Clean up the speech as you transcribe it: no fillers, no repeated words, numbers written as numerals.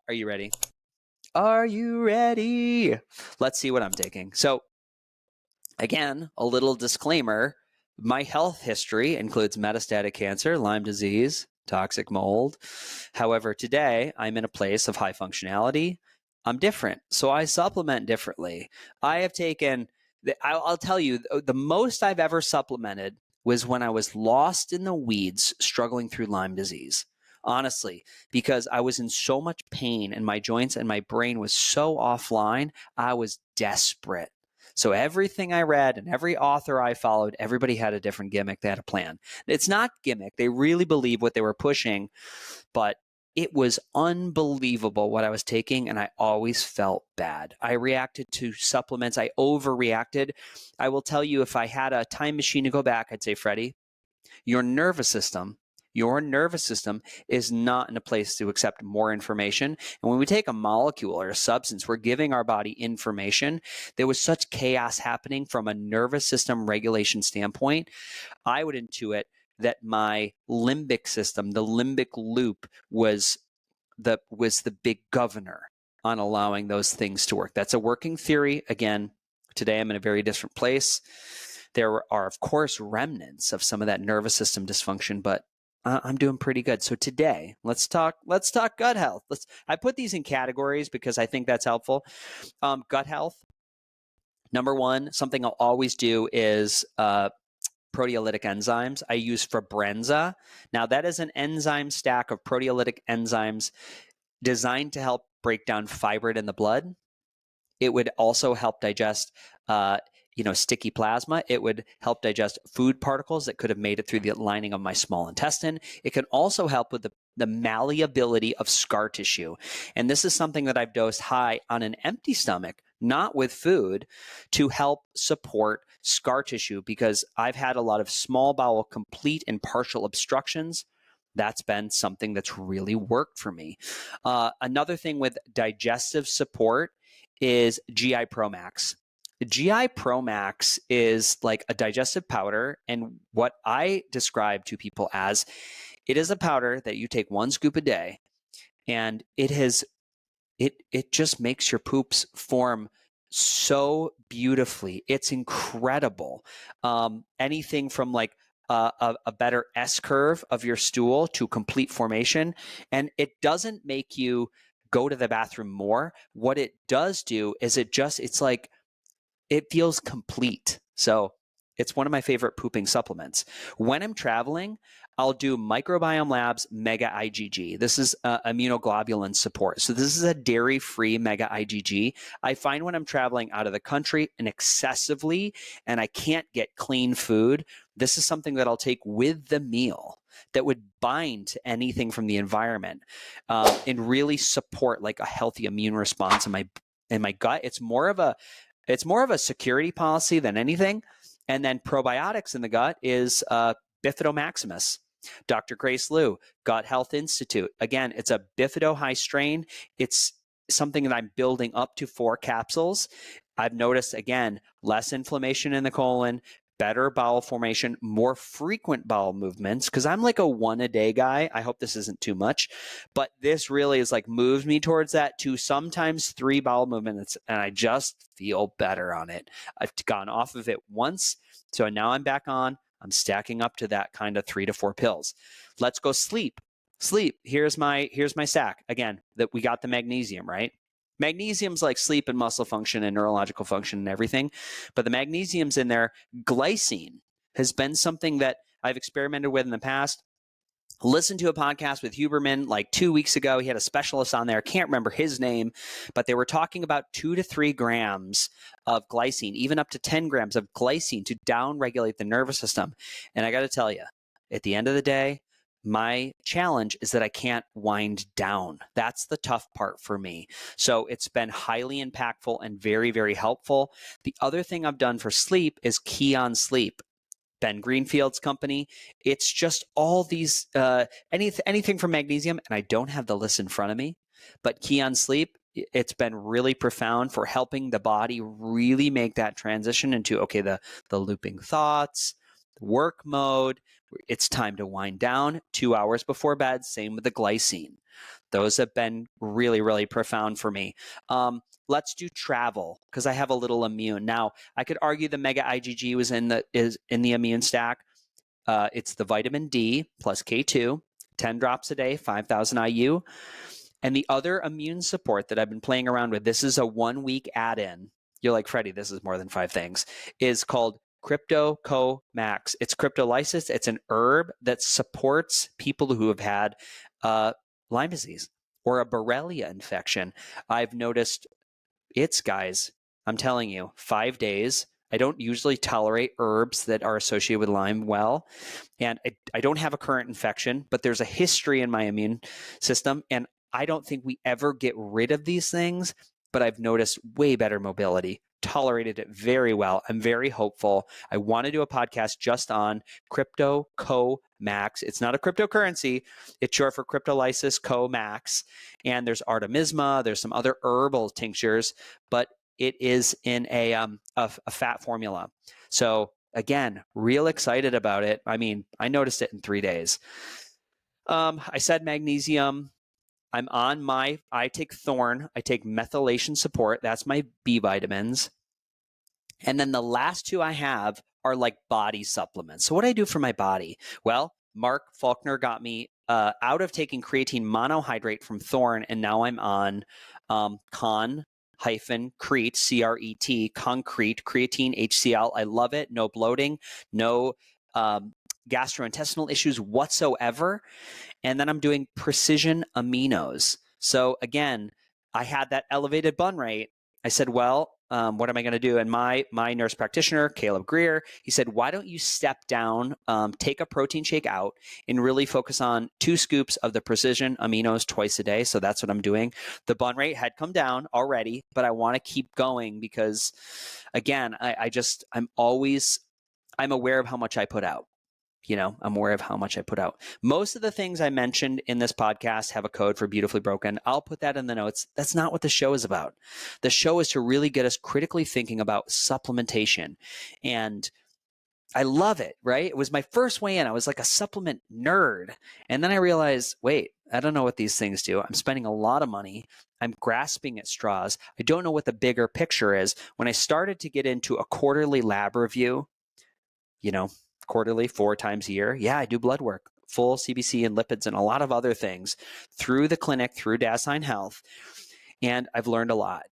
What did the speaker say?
Are you ready? Are you ready? Let's see what I'm taking. So again, a little disclaimer. My health history includes metastatic cancer, Lyme disease, toxic mold. However, today I'm in a place of high functionality. I'm different, so I supplement differently. I have taken, I'll tell you, the most I've ever supplemented was when I was lost in the weeds struggling through Lyme disease. Honestly, because I was in so much pain and my joints and my brain was so offline, I was desperate. So everything I read and every author I followed, everybody had a different gimmick. They had a plan. It's not gimmick. They really believe what they were pushing, but it was unbelievable what I was taking, and I always felt bad. I reacted to supplements. I overreacted. I will tell you, if I had a time machine to go back, I'd say, Freddie, your nervous system is not in a place to accept more information. And when we take a molecule or a substance, we're giving our body information. There was such chaos happening from a nervous system regulation standpoint. I would intuit that my limbic system, the limbic loop, was the big governor on allowing those things to work. That's a working theory. Again, today I'm in a very different place. There are, of course, remnants of some of that nervous system dysfunction, but I'm doing pretty good. So today, let's talk gut health. I put these in categories because I think that's helpful. Gut health. Number one, something I'll always do is proteolytic enzymes. I use Fibrenza. Now, that is an enzyme stack of proteolytic enzymes designed to help break down fibrin in the blood. It would also help digest sticky plasma. It would help digest food particles that could have made it through the lining of my small intestine. It can also help with the malleability of scar tissue. And this is something that I've dosed high on an empty stomach, not with food, to help support scar tissue, because I've had a lot of small bowel complete and partial obstructions. That's been something that's really worked for me. Another thing with digestive support is GI Pro Max. The GI Pro Max is like a digestive powder, and what I describe to people as, it is a powder that you take one scoop a day, and it just makes your poops form so beautifully. It's incredible. Anything from like a better S curve of your stool to complete formation, and it doesn't make you go to the bathroom more. What it does do is it's like, it feels complete. So it's one of my favorite pooping supplements. When I'm traveling, I'll do Microbiome Labs Mega IgG. This is immunoglobulin support. So this is a dairy-free Mega IgG. I find when I'm traveling out of the country and excessively, and I can't get clean food, this is something that I'll take with the meal that would bind to anything from the environment and really support like a healthy immune response in my gut. It's more of a security policy than anything. And then probiotics in the gut is Bifido Maximus. Dr. Grace Liu, Gut Health Institute. Again, it's a Bifido high strain. It's something that I'm building up to 4 capsules. I've noticed, again, less inflammation in the colon, better bowel formation, more frequent bowel movements, because I'm like a 1-a-day guy. I hope this isn't too much, but this really is like moves me towards that 2, sometimes 3 bowel movements, and I just feel better on it. I've gone off of it once, so now I'm back on. I'm stacking up to that kind of 3 to 4 pills. Let's go sleep. Here's my stack. Again, that we got the magnesium, right? Magnesium's like sleep and muscle function and neurological function and everything, but the magnesium's in there. Glycine has been something that I've experimented with in the past. Listened to a podcast with Huberman like 2 weeks ago. He had a specialist on there. Can't remember his name, but they were talking about 2 to 3 grams of glycine, even up to 10 grams of glycine to downregulate the nervous system. And I got to tell you, at the end of the day, my challenge is that I can't wind down. That's the tough part for me. So it's been highly impactful and very, very helpful. The other thing I've done for sleep is Key on Sleep. Ben Greenfield's company. It's just all these, anything from magnesium, and I don't have the list in front of me, but Key on Sleep, it's been really profound for helping the body really make that transition into, okay, the looping thoughts, work mode. It's time to wind down 2 hours before bed. Same with the glycine. Those have been really, really profound for me. Let's do travel because I have a little immune. Now, I could argue the mega IgG is in the immune stack. It's the vitamin D plus K2, 10 drops a day, 5,000 IU. And the other immune support that I've been playing around with, this is a 1-week add-in. You're like, Freddie, this is more than 5 things, is called Crypto-Co Max. It's cryptolysis. It's an herb that supports people who have had Lyme disease or a Borrelia infection. I've noticed guys, I'm telling you, 5 days. I don't usually tolerate herbs that are associated with Lyme well. And I don't have a current infection, but there's a history in my immune system. And I don't think we ever get rid of these things, but I've noticed way better mobility, tolerated it very well. I'm very hopeful. I want to do a podcast just on Crypto-Co Max. It's not a cryptocurrency. It's short for Cryptolysis Co Max. And there's Artemisma. There's some other herbal tinctures, but it is in a fat formula. So again, real excited about it. I mean, I noticed it in 3 days. I said magnesium. I take Thorn. I take methylation support. That's my B vitamins. And then the last 2 I have are like body supplements. So what do I do for my body? Well, Mark Faulkner got me out of taking creatine monohydrate from Thorn, and now I'm on Crete, C-R-E-T, concrete, creatine, HCl. I love it. No bloating, no gastrointestinal issues whatsoever. And then I'm doing precision aminos. So again, I had that elevated bun rate. I said, well, what am I going to do? And my nurse practitioner, Caleb Greer, he said, why don't you step down, take a protein shake out, and really focus on 2 scoops of the precision aminos twice a day. So that's what I'm doing. The bun rate had come down already, but I want to keep going because, again, I'm aware of how much I put out. I'm aware of how much I put out. Most of the things I mentioned in this podcast have a code for Beautifully Broken. I'll put that in the notes. That's not what the show is about. The show is to really get us critically thinking about supplementation. And I love it, right? It was my first way in. I was like a supplement nerd. And then I realized, wait, I don't know what these things do. I'm spending a lot of money. I'm grasping at straws. I don't know what the bigger picture is. When I started to get into a quarterly lab review, quarterly, 4 times a year. Yeah, I do blood work, full CBC and lipids and a lot of other things through the clinic, through Dasein Health. And I've learned a lot.